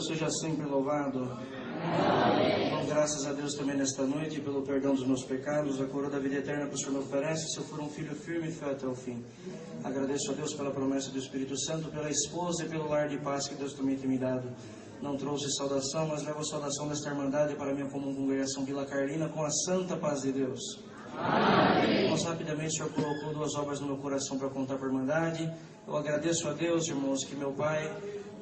seja sempre louvado. Dou graças a Deus também nesta noite pelo perdão dos meus pecados, a coroa da vida eterna que o Senhor me oferece, se eu for um filho firme e fiel até o fim. Agradeço a Deus pela promessa do Espírito Santo, pela esposa e pelo lar de paz que Deus também tem me dado. Não trouxe saudação, mas levo a saudação desta irmandade para a minha comum congregação Vila Carlina com a santa paz de Deus. Amém. Mas rapidamente o Senhor colocou duas obras no meu coração para contar para a irmandade. Eu agradeço a Deus, irmãos, que meu pai,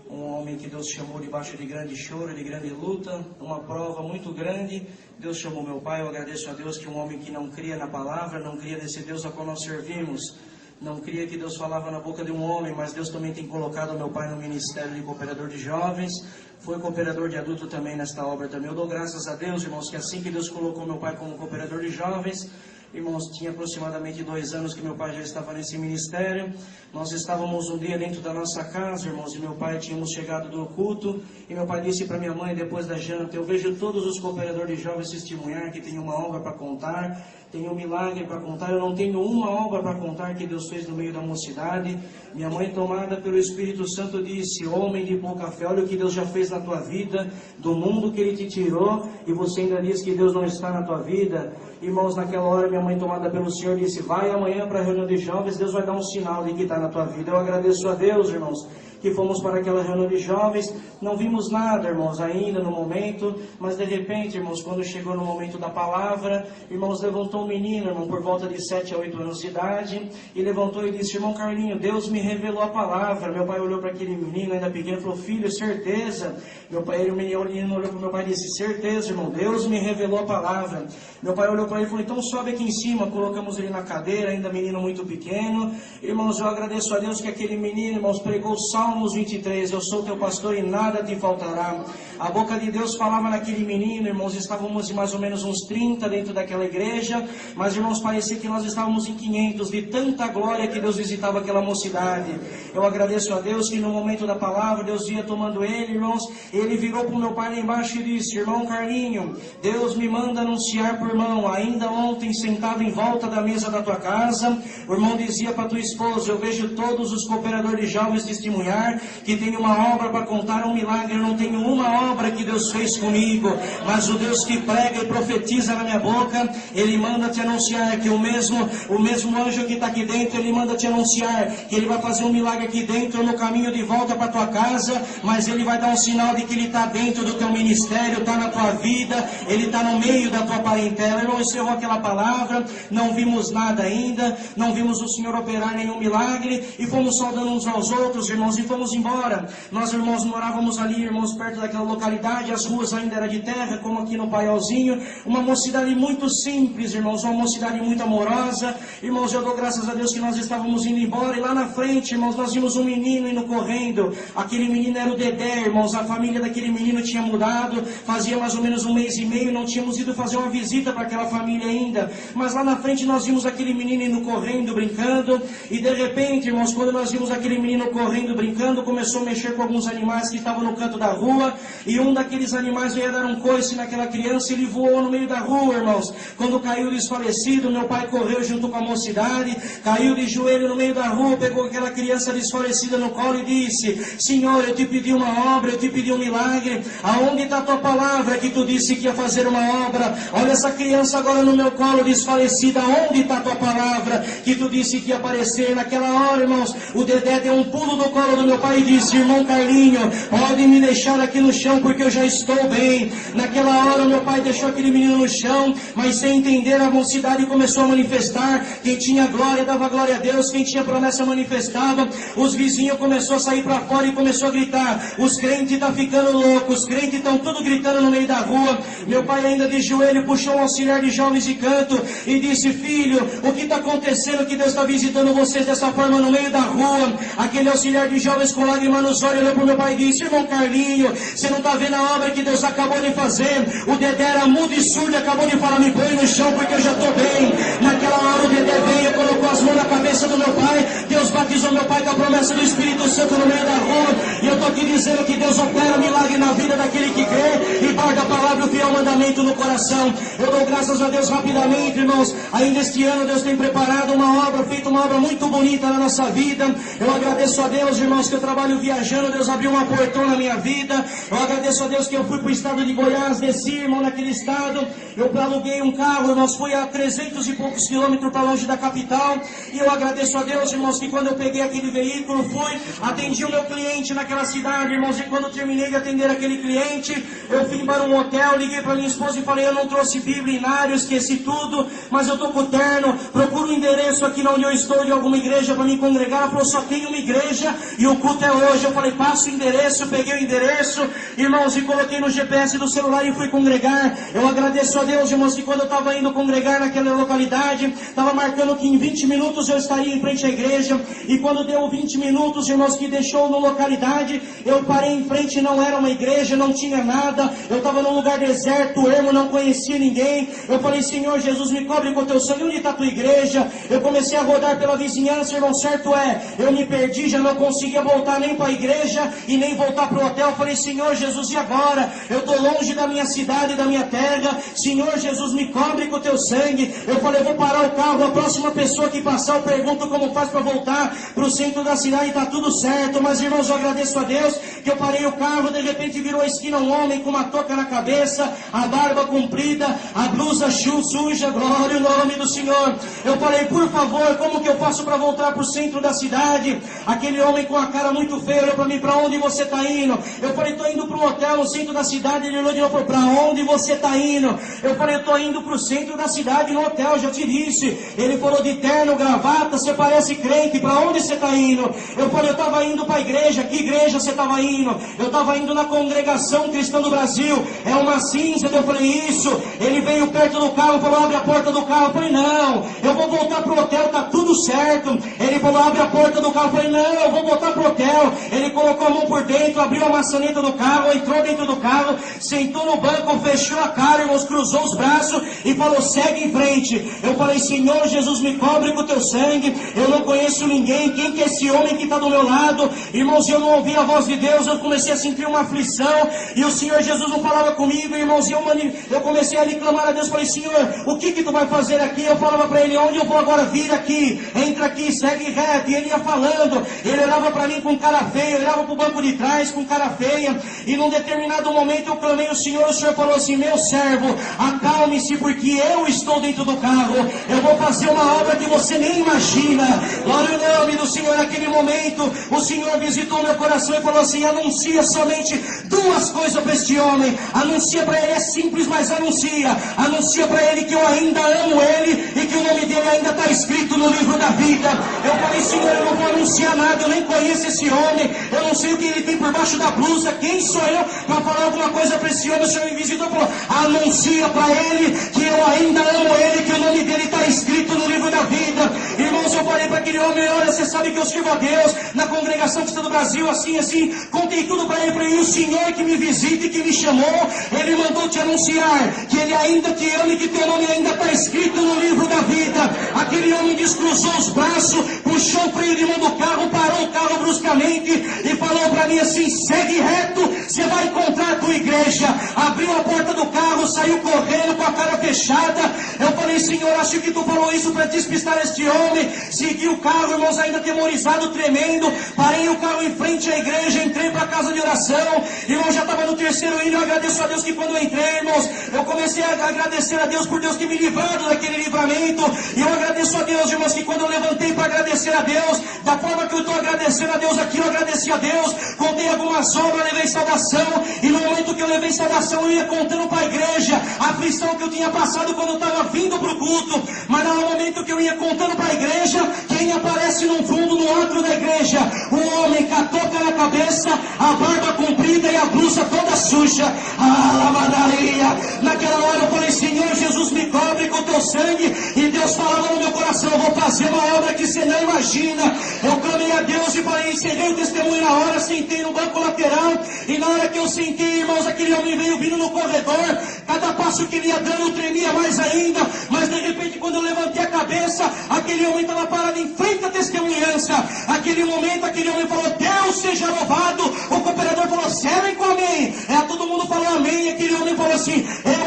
um homem que Deus chamou debaixo de grande choro, de grande luta, uma prova muito grande, Deus chamou meu pai. Eu agradeço a Deus que um homem que não cria na palavra, não cria nesse Deus a qual nós servimos, não cria que Deus falava na boca de um homem, mas Deus também tem colocado meu pai no ministério de cooperador de jovens, foi cooperador de adulto também nesta obra também. Eu dou graças a Deus, irmãos, que assim que Deus colocou meu pai como cooperador de jovens, irmãos, tinha aproximadamente 2 anos que meu pai já estava nesse ministério. Nós estávamos um dia dentro da nossa casa, irmãos, e meu pai tínhamos chegado do culto, e meu pai disse para minha mãe, depois da janta: eu vejo todos os cooperadores de jovens testemunhar que tem uma obra para contar, tem um milagre para contar. Eu não tenho uma obra para contar que Deus fez no meio da mocidade. Minha mãe, tomada pelo Espírito Santo, disse: homem de pouca fé, olha o que Deus já fez na tua vida, do mundo que Ele te tirou, e você ainda diz que Deus não está na tua vida. Irmãos, naquela hora minha mãe, tomada pelo Senhor, disse: vai amanhã para a reunião de jovens, Deus vai dar um sinal de que está na tua vida. Eu agradeço a Deus, irmãos, que fomos para aquela reunião de jovens. Não vimos nada, irmãos, ainda no momento, mas de repente, irmãos, quando chegou no momento da palavra, irmãos, levantou um menino, irmão, por volta de 7 a 8 anos de idade, e levantou e disse: irmão Carlinho, Deus me revelou a palavra. Meu pai olhou para aquele menino ainda pequeno e falou: filho, certeza? Meu pai, o menino olhou para o meu pai e disse: certeza, irmão, Deus me revelou a palavra. Meu pai olhou para ele e falou: então sobe aqui em cima. Colocamos ele na cadeira, ainda menino muito pequeno. Irmãos, eu agradeço a Deus que aquele menino, irmãos, pregou Salmos 23, eu sou teu pastor e nada te faltará. A boca de Deus falava naquele menino, irmãos. Estávamos em mais ou menos uns 30 dentro daquela igreja, mas, irmãos, parecia que nós estávamos em 500, de tanta glória que Deus visitava aquela mocidade. Eu agradeço a Deus que no momento da palavra, Deus ia tomando ele, irmãos. Ele virou para o meu pai lá embaixo e disse: irmão Carlinho, Deus me manda anunciar por irmão, ainda ontem sentado em volta da mesa da tua casa, o irmão dizia para tua esposa: eu vejo todos os cooperadores jovens testemunhar que tem uma obra para contar, um milagre. Eu não tenho uma obra que Deus fez comigo, mas o Deus que prega e profetiza na minha boca, Ele manda te anunciar que o mesmo anjo que está aqui dentro, ele manda te anunciar que ele vai fazer um milagre aqui dentro no caminho de volta para tua casa, mas ele vai dar um sinal de que ele está dentro do teu ministério, está na tua vida, ele está no meio da tua parentela. Irmão, encerrou aquela palavra, não vimos nada ainda, não vimos o Senhor operar nenhum milagre, e fomos saudando uns aos outros, irmãos, e fomos embora. Nós, irmãos, morávamos ali, irmãos, perto daquela localidade, as ruas ainda eram de terra, como aqui no Paialzinho, uma mocidade muito simples, irmãos, uma mocidade muito amorosa. Irmãos, eu dou graças a Deus que nós estávamos indo embora, e lá na frente, irmãos, nós vimos um menino indo correndo. Aquele menino era o Dedé, irmãos. A família daquele menino tinha mudado, fazia mais ou menos 1 mês e meio, não tínhamos ido fazer uma visita para aquela família ainda, mas lá na frente nós vimos aquele menino indo correndo, brincando, e de repente, irmãos, quando nós vimos aquele menino correndo, brincando, começou a mexer com alguns animais que estavam no canto da rua, e um daqueles animais veio dar um coice naquela criança, e ele voou no meio da rua, irmãos. Quando caiu desfalecido, meu pai correu junto com a mocidade, caiu de joelho no meio da rua, pegou aquela criança desfalecida no colo e disse: Senhor, eu te pedi uma obra, eu te pedi um milagre, aonde está a tua palavra que tu disse que ia fazer uma obra? Olha essa criança agora no meu colo desfalecida, onde está a tua palavra que tu disse que ia aparecer? Naquela hora, irmãos, o Dedé deu um pulo do colo do meu pai e disse: irmão Carlinho, pode me deixar aqui no chão porque eu já estou bem. Naquela hora meu pai deixou aquele menino no chão, mas sem entender, a mocidade começou a manifestar. Quem tinha glória dava glória a Deus, quem tinha promessa manifestava. Os vizinhos começaram a sair para fora e começou a gritar: os crentes estão ficando loucos, os crentes estão tudo gritando no meio da rua. Meu pai ainda de joelho puxou um auxiliar de jovens de canto e disse: filho, o que está acontecendo que Deus está visitando vocês dessa forma no meio da rua? Aquele auxiliar de jovens com lágrimas nos olhos olhou para o meu pai e disse: irmão Carlinho, você não está vendo a obra que Deus acabou de fazer? O Dedé era mudo e surdo, acabou de falar: me põe no chão porque eu já estou bem. Naquela hora o Dedé veio, colocou as mãos na cabeça do meu pai, Deus batizou meu pai com a promessa do Espírito Santo no meio da rua. E eu estou aqui dizendo que Deus opera milagre na vida daquele que crê e guarda a palavra. O fiel fiel mandamento no coração. Eu dou graças a Deus rapidamente, irmãos. Ainda este ano Deus tem preparado uma obra, feito uma obra muito bonita na nossa vida. Eu agradeço a Deus, irmãos, que eu trabalho viajando. Deus abriu uma portão na minha vida. Eu agradeço a Deus que eu fui para o estado de Goiás, desci, irmão, naquele estado. Eu aluguei um carro, irmãos, fui a 300 e poucos quilômetros para longe da capital. E eu agradeço a Deus, irmãos, que quando eu peguei aquele veículo, fui, atendi o meu cliente naquela cidade, irmãos, e quando eu terminei de atender aquele cliente, eu fui para um hotel, liguei para minha esposa e falei, eu não trouxe Bíblia, inário, esqueci tudo, mas eu estou com o terno, procuro um endereço aqui onde eu estou de alguma igreja para me congregar. Ela falou, só tem uma igreja e o culto é hoje. Eu falei, passa o endereço, peguei o endereço, irmãos, e coloquei no GPS do celular e fui congregar. Eu agradeço a Deus, irmãos, que quando eu estava indo congregar naquela localidade, estava marcando que em 20 minutos eu estaria em frente à igreja, e quando deu 20 minutos, irmãos, que deixou na localidade, eu parei em frente, não era uma igreja, não tinha nada, eu estava num lugar deserto, ermo, não conhecia ninguém. Eu falei, Senhor Jesus, me cobre com teu sangue, onde está a tua igreja? Eu comecei a rodar pela vizinhança, irmão, certo é, eu me perdi, já não conseguia voltar nem para a igreja e nem voltar para o hotel. Eu falei, Senhor Jesus, e agora? Eu estou longe da minha cidade e da minha terra, Senhor Jesus, me cobre com teu sangue. Eu falei, vou parar o carro, a próxima pessoa que passar eu pergunto como faz para voltar para o centro da cidade, está tudo certo. Mas, irmãos, eu agradeço a Deus que eu parei o carro, de repente virou a esquina um homem com uma touca na cabeça, a barba comprida, a blusa suja, glória ao nome do Senhor. Eu falei, por favor, como que eu faço para voltar para o centro da cidade? Aquele homem com a cara muito feia olhou para mim, para onde você está indo? Eu falei, estou indo para um hotel no centro da cidade. Ele olhou de novo, para onde você está indo? Eu falei, eu estou indo para o centro da cidade, no hotel, já te disse. Ele falou, de terno, gravata, você parece crente, para onde você está indo? Eu falei, eu estava indo para a igreja. Que igreja você estava indo? Eu estava indo na Congregação Cristã do Brasil, é uma cinza. Eu falei, isso. Ele veio perto do carro, falou, abre a porta do carro. Eu falei, não, eu vou voltar para o hotel, está tudo certo. Ele falou, abre a porta do carro. Eu falei, não, eu vou voltar para o hotel. Ele colocou a mão por dentro, abriu a maçaneta do carro, entrou dentro do carro, sentou no banco, fechou a cara, irmãos, cruzou os braços e falou, segue em frente. Eu falei, Senhor Jesus, me cobre com o teu sangue, eu não conheço ninguém, quem que é esse homem que está do meu lado? Irmãos, eu não ouvi a voz de Deus, eu comecei a sentir uma aflição, e o Senhor Jesus não falava comigo, irmãos, e eu comecei a lhe clamar a Deus, falei, Senhor, o que tu vai fazer aqui? Eu falava para ele, onde eu vou agora? Vir aqui, entra aqui, segue reto. E ele ia falando, ele olhava para mim com cara feia, olhava para o banco de trás com cara feia, e num determinado momento eu clamei o Senhor falou assim, meu servo, acalme-se, porque eu estou dentro do carro, eu vou fazer uma obra que você nem imagina. Glória ao nome do Senhor. Naquele momento o Senhor visitou meu coração e falou assim, anuncia somente duas coisas para este homem, anuncia para ele, é simples, mas anuncia para ele que eu ainda amo ele e que o nome dele ainda está escrito no livro da vida. Eu falei, Senhor, eu não vou anunciar nada, eu nem conheço esse homem, eu não sei o que ele tem por baixo da blusa, quem sou eu para falar alguma coisa para esse homem? O Senhor me visitou e falou, anuncia para ele que eu ainda amo ele, que o nome dele está escrito no livro da vida. Irmãos, eu falei para aquele homem, olha, você sabe que eu sirvo a Deus na Congregação Cristã do Brasil, assim, contei tudo para ele, falei, o Senhor que me visita e que me chamou, ele mandou te anunciar que ele ainda te ama e que teu nome ainda está escrito no livro da vida. Aquele homem descruzou os braços, puxou o freio de mão do carro, parou o carro bruscamente e falou para mim assim, segue reto, você vai encontrar a tua igreja. Abriu a porta do carro, saiu correndo com a cara fechada. Eu falei, Senhor, acho que tu falou isso para despistar este homem. Segui o carro, irmãos, ainda atemorizado, tremendo, parei o carro em frente à igreja, entrei para a casa de oração, irmão, já estava no terceiro hino. Eu agradeço a Deus que quando eu entrei, irmãos, eu comecei a agradecer a Deus por Deus ter me livrado daquele livramento, e eu agradeço a Deus, irmãos, que quando eu levantei para agradecer a Deus, da forma que eu estou agradecendo a Deus aqui, eu agradeci a Deus, contei algumas obras, levei saudação, e no momento que eu levei saudação, eu ia contando para a igreja a aflição que eu tinha passado quando eu estava vindo para o culto, mas no momento que eu ia contando para a igreja, quem aparece no fundo, no átrio da igreja, um homem com a touca na cabeça, a barba comprida e a blusa toda suja, lavadaria. Naquela hora eu falei, Senhor Jesus, me cobre com teu sangue, e Deus falava no meu coração, eu vou fazer uma obra que você não imagina. Eu clamei a Deus e falei, encerrei o testemunho na hora, sentei no banco lateral, e na hora que eu sentei, irmãos, aquele homem veio vindo no corredor, cada passo que ele ia dando eu tremia mais ainda, mas de repente quando eu levantei a cabeça, aquele homem estava parado em frente à testemunhança. Aquele momento, aquele homem falou, Deus seja louvado. O cooperador falou, servem com amém. Todo mundo falou amém, e aquele homem falou assim, eu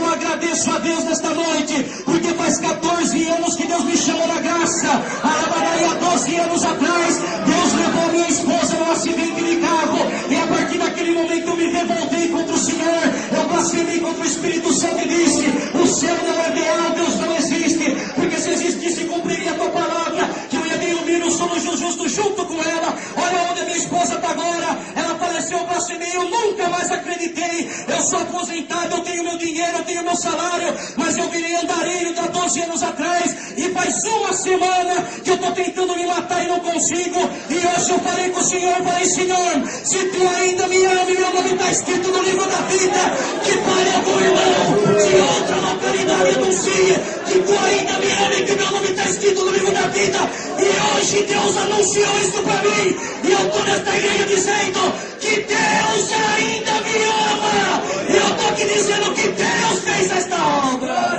agradeço a Deus nesta noite, porque faz 14 anos que Deus me chamou na graça. Há 12 anos atrás, Deus levou a minha esposa num acidente de carro, e a partir daquele momento eu me revoltei contra o Senhor, eu blasfemei contra o Espírito Santo e disse: o céu não é real, Deus não existe, porque se existisse, cumpriria a tua palavra, que eu ia reunir o sono justo junto com ela. Olha onde a minha esposa está agora, ela faleceu, eu blasfemei, eu nunca mais acreditei. Eu sou aposentado, eu tenho meu dinheiro, eu tenho meu salário, mas eu virei andarilho há 12 anos atrás, e faz uma semana que eu estou tentando me matar e não consigo. E hoje eu falei com o Senhor, falei: Senhor, se tu ainda me ama e meu nome está escrito no livro da vida, que pare algum irmão de outra localidade anuncie que tu ainda me ama e que meu nome está escrito no livro da vida. E hoje Deus anunciou isso para mim, e eu estou nesta igreja dizendo que Deus ainda me ama, e eu estou aqui dizendo que Deus fez esta obra.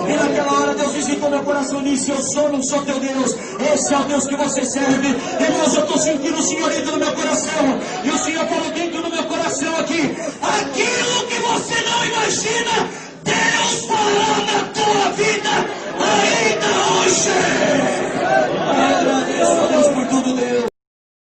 E naquela hora Deus visitou meu coração e disse: eu sou, não sou teu Deus, esse é o Deus que você serve. Irmãos, eu estou sentindo o Senhor dentro do meu coração, e o Senhor falou dentro do meu coração aqui: aquilo que você não imagina, Deus fará na